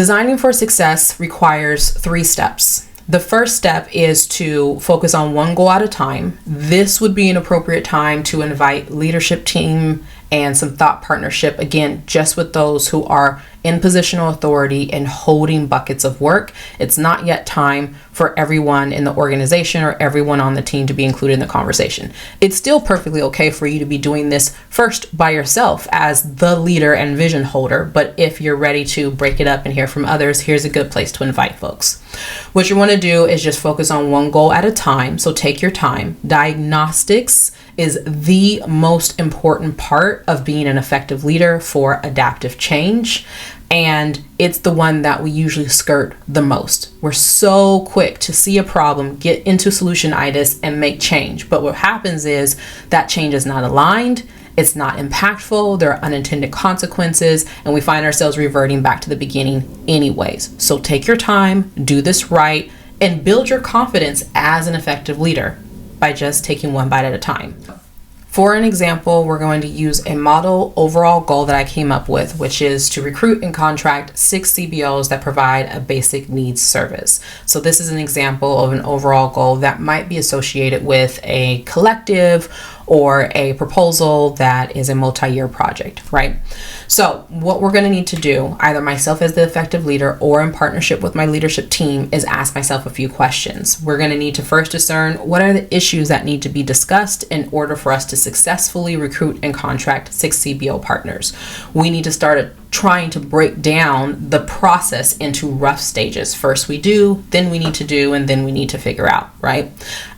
Designing for success requires 3 steps. The first step is to focus on one goal at a time. This would be an appropriate time to invite leadership team and some thought partnership, again, just with those who are in positional authority and holding buckets of work. It's not yet time for everyone in the organization or everyone on the team to be included in the conversation. It's still perfectly okay for you to be doing this first by yourself as the leader and vision holder, but if you're ready to break it up and hear from others, here's a good place to invite folks. What you want to do is just focus on one goal at a time, so take your time. Diagnostics is the most important part of being an effective leader for adaptive change. And it's the one that we usually skirt the most. We're so quick to see a problem, get into solutionitis, and make change. But what happens is that change is not aligned, it's not impactful, there are unintended consequences, and we find ourselves reverting back to the beginning anyways. So take your time, do this right, and build your confidence as an effective leader by just taking one bite at a time. For an example, we're going to use a model overall goal that I came up with, which is to recruit and contract 6 CBOs that provide a basic needs service. So this is an example of an overall goal that might be associated with a collective or a proposal that is a multi-year project, right? So what we're going to need to do, either myself as the effective leader or in partnership with my leadership team, is ask myself a few questions. We're going to need to first discern what are the issues that need to be discussed in order for us to successfully recruit and contract 6 CBO partners. We need to start trying to break down the process into rough stages. First we do, then we need to do, and then we need to figure out, right?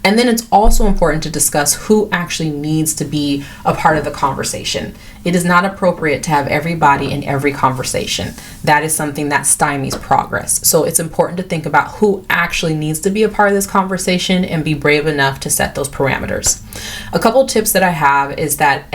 And then it's also important to discuss who actually needs to be a part of the conversation. It is not appropriate to have everybody in every conversation. That is something that stymies progress. So it's important to think about who actually needs to be a part of this conversation and be brave enough to set those parameters. A couple tips that I have is that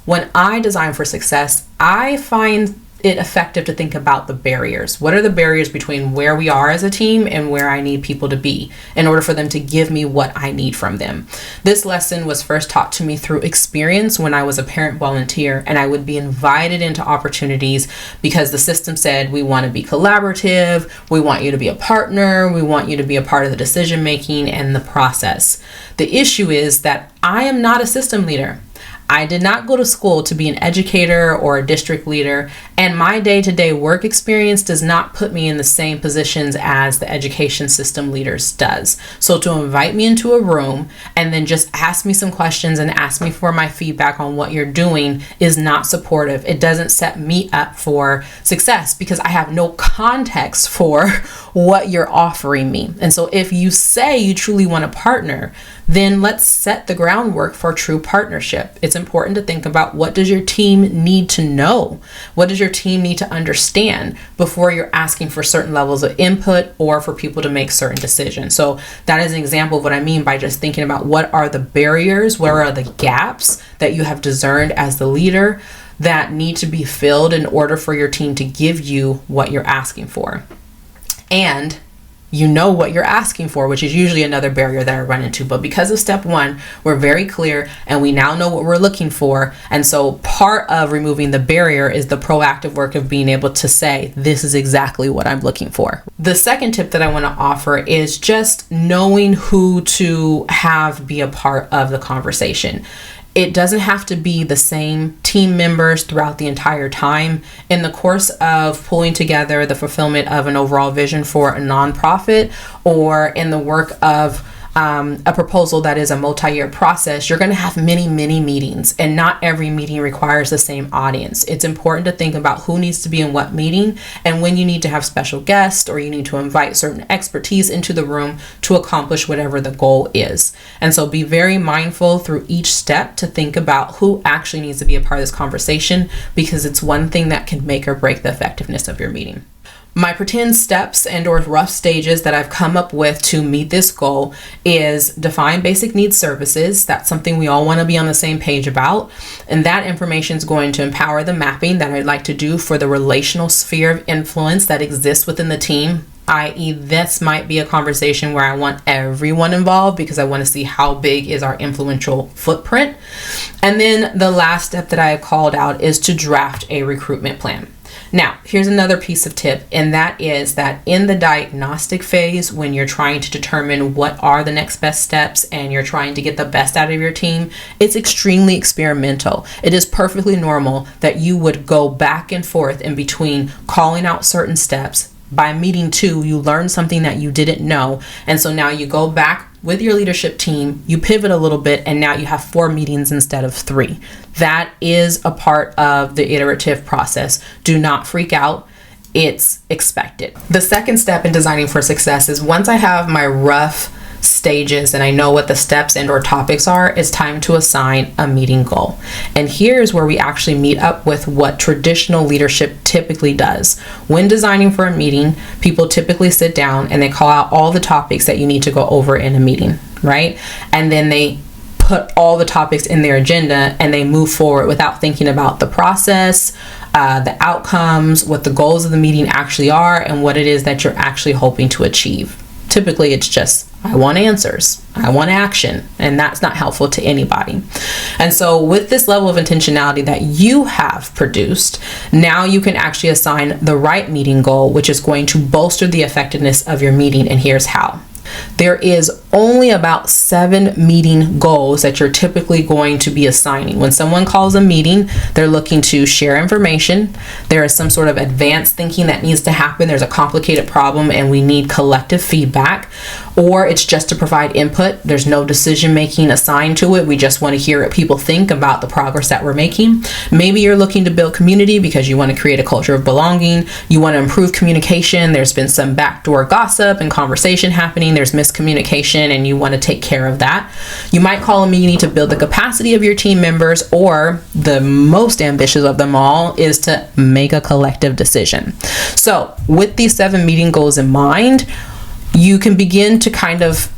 when I design for success, I find it effective to think about the barriers. What are the barriers between where we are as a team and where I need people to be in order for them to give me what I need from them? This lesson was first taught to me through experience when I was a parent volunteer, and I would be invited into opportunities because the system said, we want to be collaborative, we want you to be a partner, we want you to be a part of the decision making and the process. The issue is that I am not a system leader. I did not go to school to be an educator or a district leader, and my day-to-day work experience does not put me in the same positions as the education system leaders does. So to invite me into a room and then just ask me some questions and ask me for my feedback on what you're doing is not supportive. It doesn't set me up for success because I have no context for what you're offering me. And so if you say you truly want to partner, then let's set the groundwork for true partnership. It's important to think about, what does your team need to know? What does your team need to understand before you're asking for certain levels of input or for people to make certain decisions? So that is an example of what I mean by just thinking about what are the barriers, where are the gaps that you have discerned as the leader that need to be filled in order for your team to give you what you're asking for. And you know what you're asking for, which is usually another barrier that I run into. But because of step 1, we're very clear and we now know what we're looking for. And so part of removing the barrier is the proactive work of being able to say, this is exactly what I'm looking for. The second tip that I want to offer is just knowing who to have be a part of the conversation. It doesn't have to be the same team members throughout the entire time. In the course of pulling together the fulfillment of an overall vision for a nonprofit, or in the work of a proposal that is a multi-year process, you're going to have many meetings, and not every meeting requires the same audience. It's important to think about who needs to be in what meeting and when you need to have special guests or you need to invite certain expertise into the room to accomplish whatever the goal is. And so be very mindful through each step to think about who actually needs to be a part of this conversation, because it's one thing that can make or break the effectiveness of your meeting. My pretend steps and or rough stages that I've come up with to meet this goal is define basic needs services. That's something we all want to be on the same page about. And that information is going to empower the mapping that I'd like to do for the relational sphere of influence that exists within the team. I.e., this might be a conversation where I want everyone involved because I want to see how big is our influential footprint. And then the last step that I have called out is to draft a recruitment plan. Now, here's another piece of tip, and that is that in the diagnostic phase, when you're trying to determine what are the next best steps and you're trying to get the best out of your team, it's extremely experimental. It is perfectly normal that you would go back and forth in between calling out certain steps. By meeting 2, you learn something that you didn't know, and so now you go back with your leadership team, you pivot a little bit, and now you have 4 meetings instead of 3. That is a part of the iterative process. Do not freak out. It's expected. The second step in designing for success is once I have my rough stages and I know what the steps and or topics are, it's time to assign a meeting goal. And here's where we actually meet up with what traditional leadership typically does. When designing for a meeting, people typically sit down and they call out all the topics that you need to go over in a meeting, right? And then they put all the topics in their agenda and they move forward without thinking about the process, the outcomes, what the goals of the meeting actually are, and what it is that you're actually hoping to achieve. Typically, it's just, I want answers, I want action, and that's not helpful to anybody. And so with this level of intentionality that you have produced, now you can actually assign the right meeting goal, which is going to bolster the effectiveness of your meeting, and here's how. There is only about 7 meeting goals that you're typically going to be assigning. When someone calls a meeting, they're looking to share information. There is some sort of advanced thinking that needs to happen. There's a complicated problem and we need collective feedback. Or it's just to provide input. There's no decision making assigned to it. We just want to hear what people think about the progress that we're making. Maybe you're looking to build community because you want to create a culture of belonging. You want to improve communication. There's been some backdoor gossip and conversation happening. There's miscommunication and you want to take care of that. You might call a meeting to build the capacity of your team members, or the most ambitious of them all is to make a collective decision. So with these 7 meeting goals in mind, you can begin to kind of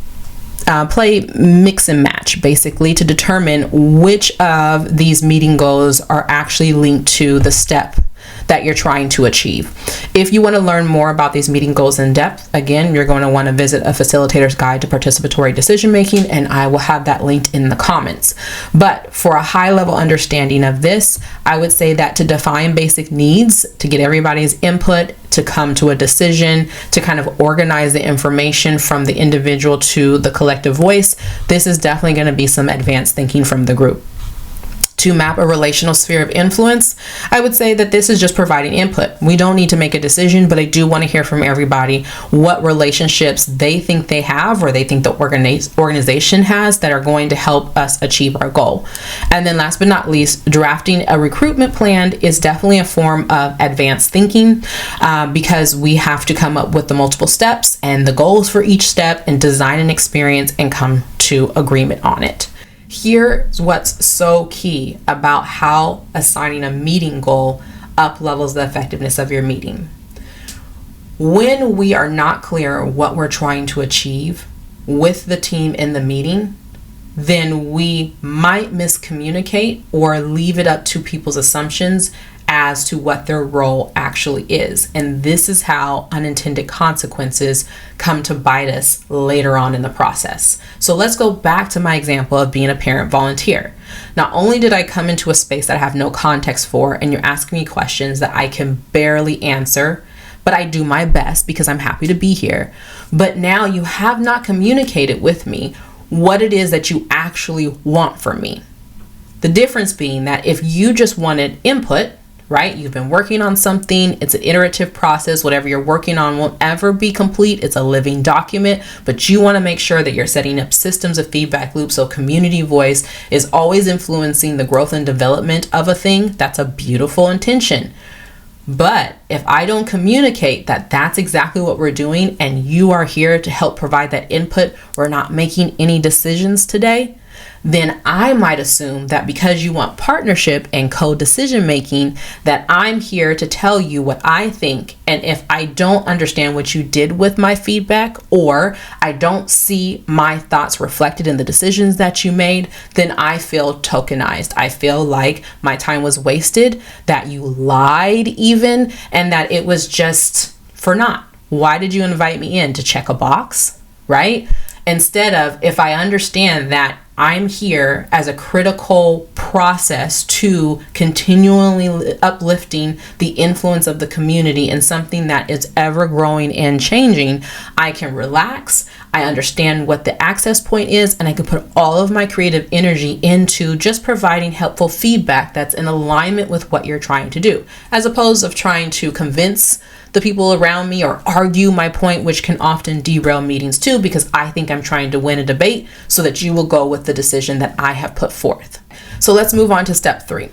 play mix and match, basically, to determine which of these meeting goals are actually linked to the step that you're trying to achieve. If you want to learn more about these meeting goals in depth, again, you're going to want to visit a Facilitator's Guide to Participatory Decision Making, and I will have that linked in the comments. But for a high level understanding of this, I would say that to define basic needs, to get everybody's input, to come to a decision, to kind of organize the information from the individual to the collective voice, this is definitely going to be some advanced thinking from the group. To map a relational sphere of influence, I would say that this is just providing input. We don't need to make a decision, but I do want to hear from everybody what relationships they think they have or they think the organization has that are going to help us achieve our goal. And then last but not least, drafting a recruitment plan is definitely a form of advanced thinking because we have to come up with the multiple steps and the goals for each step and design an experience and come to agreement on it. Here's what's so key about how assigning a meeting goal up levels the effectiveness of your meeting. When we are not clear what we're trying to achieve with the team in the meeting, then we might miscommunicate or leave it up to people's assumptions as to what their role actually is. And this is how unintended consequences come to bite us later on in the process. So let's go back to my example of being a parent volunteer. Not only did I come into a space that I have no context for, and you're asking me questions that I can barely answer, but I do my best because I'm happy to be here. But now you have not communicated with me what it is that you actually want from me. The difference being that if you just wanted input, right? You've been working on something. It's an iterative process. Whatever you're working on won't ever be complete. It's a living document, but you want to make sure that you're setting up systems of feedback loops so community voice is always influencing the growth and development of a thing. That's a beautiful intention. But if I don't communicate that that's exactly what we're doing and you are here to help provide that input, we're not making any decisions today, then I might assume that because you want partnership and co-decision making, that I'm here to tell you what I think. And if I don't understand what you did with my feedback, or I don't see my thoughts reflected in the decisions that you made, then I feel tokenized. I feel like my time was wasted, that you lied even, and that it was just for naught. Why did you invite me in? To check a box, right? Instead of, if I understand that I'm here as a critical process to continually uplifting the influence of the community in something that is ever growing and changing, I can relax, I understand what the access point is, and I can put all of my creative energy into just providing helpful feedback that's in alignment with what you're trying to do, as opposed to trying to convince the people around me or argue my point, which can often derail meetings too, because I think I'm trying to win a debate so that you will go with the decision that I have put forth. So let's move on to step 3.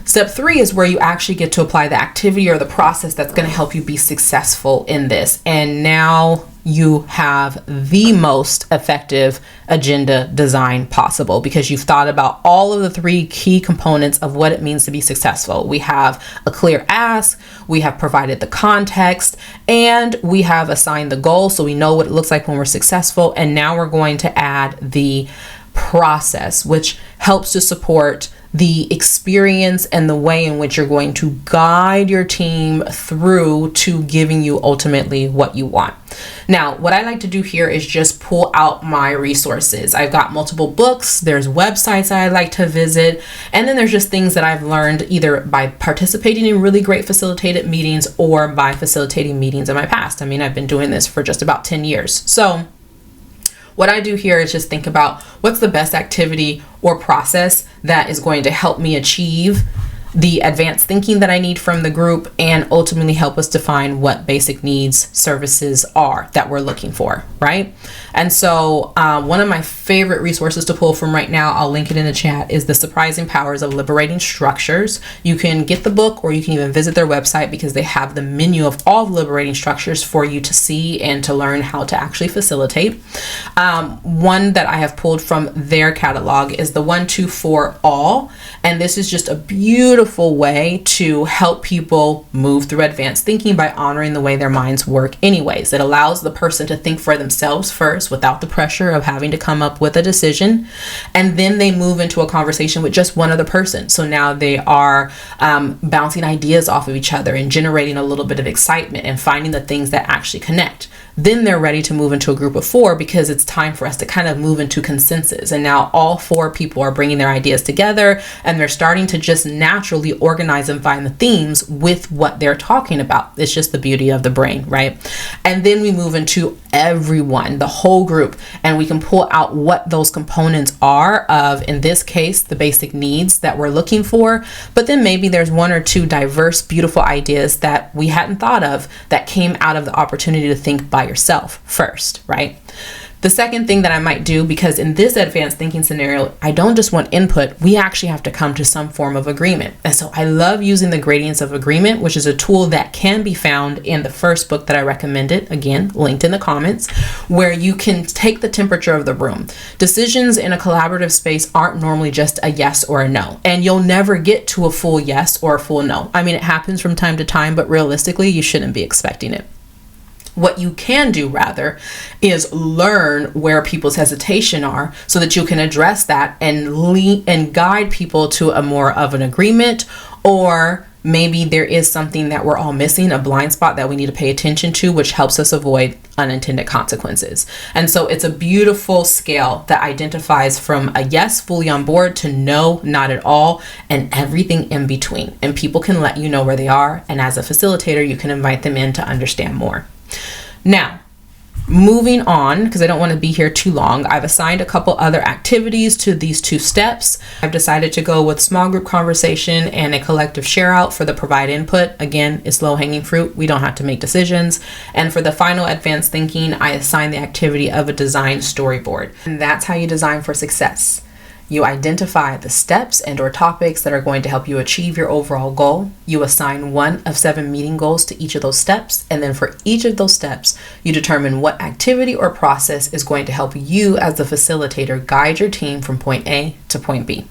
Step 3 is where you actually get to apply the activity or the process that's going to help you be successful in this. And now you have the most effective agenda design possible, because you've thought about all of the 3 key components of what it means to be successful. We have a clear ask, we have provided the context, and we have assigned the goal, so we know what it looks like when we're successful. And now we're going to add the process, which helps to support the experience and the way in which you're going to guide your team through to giving you ultimately what you want. Now, what I like to do here is just pull out my resources. I've got multiple books, there's websites I like to visit, and then there's just things that I've learned either by participating in really great facilitated meetings or by facilitating meetings in my past. I mean, I've been doing this for just about 10 years. So what I do here is just think about what's the best activity or process that is going to help me achieve the advanced thinking that I need from the group and ultimately help us define what basic needs services are that we're looking for, right? And so one of my favorite resources to pull from right now, I'll link it in the chat, is The Surprising Powers of Liberating Structures. You can get the book or you can even visit their website, because they have the menu of all the liberating structures for you to see and to learn how to actually facilitate. One that I have pulled from their catalog is the 1, 2, 4 all. And this is just a beautiful way to help people move through advanced thinking by honoring the way their minds work anyways. It allows the person to think for themselves first without the pressure of having to come up with a decision, and then they move into a conversation with just one other person. So now they are bouncing ideas off of each other and generating a little bit of excitement and finding the things that actually connect. Then they're ready to move into a group of 4, because it's time for us to kind of move into consensus. And now all 4 people are bringing their ideas together, and they're starting to just naturally organize and find the themes with what they're talking about. It's just the beauty of the brain, right? And then we move into everyone, the whole group, and we can pull out what those components are of, in this case, the basic needs that we're looking for. But then maybe there's 1 or 2 diverse, beautiful ideas that we hadn't thought of that came out of the opportunity to think by yourself first, right? The second thing that I might do, because in this advanced thinking scenario, I don't just want input, we actually have to come to some form of agreement. And so I love using the gradients of agreement, which is a tool that can be found in the first book that I recommended, again, linked in the comments, where you can take the temperature of the room. Decisions in a collaborative space aren't normally just a yes or a no, and you'll never get to a full yes or a full no. I mean, it happens from time to time, but realistically, you shouldn't be expecting it. What you can do rather is learn where people's hesitation are so that you can address that and lead and guide people to a more of an agreement, or maybe there is something that we're all missing, a blind spot that we need to pay attention to, which helps us avoid unintended consequences. And so it's a beautiful scale that identifies from a yes, fully on board, to no, not at all, and everything in between. And people can let you know where they are. And as a facilitator, you can invite them in to understand more. Now, moving on, because I don't want to be here too long, I've assigned a couple other activities to these 2 steps. I've decided to go with small group conversation and a collective share out for the provide input. Again, it's low hanging fruit. We don't have to make decisions. And for the final advanced thinking, I assigned the activity of a design storyboard. And that's how you design for success. You identify the steps and or topics that are going to help you achieve your overall goal. You assign 1 of 7 meeting goals to each of those steps. And then for each of those steps, you determine what activity or process is going to help you as the facilitator guide your team from point A to point B.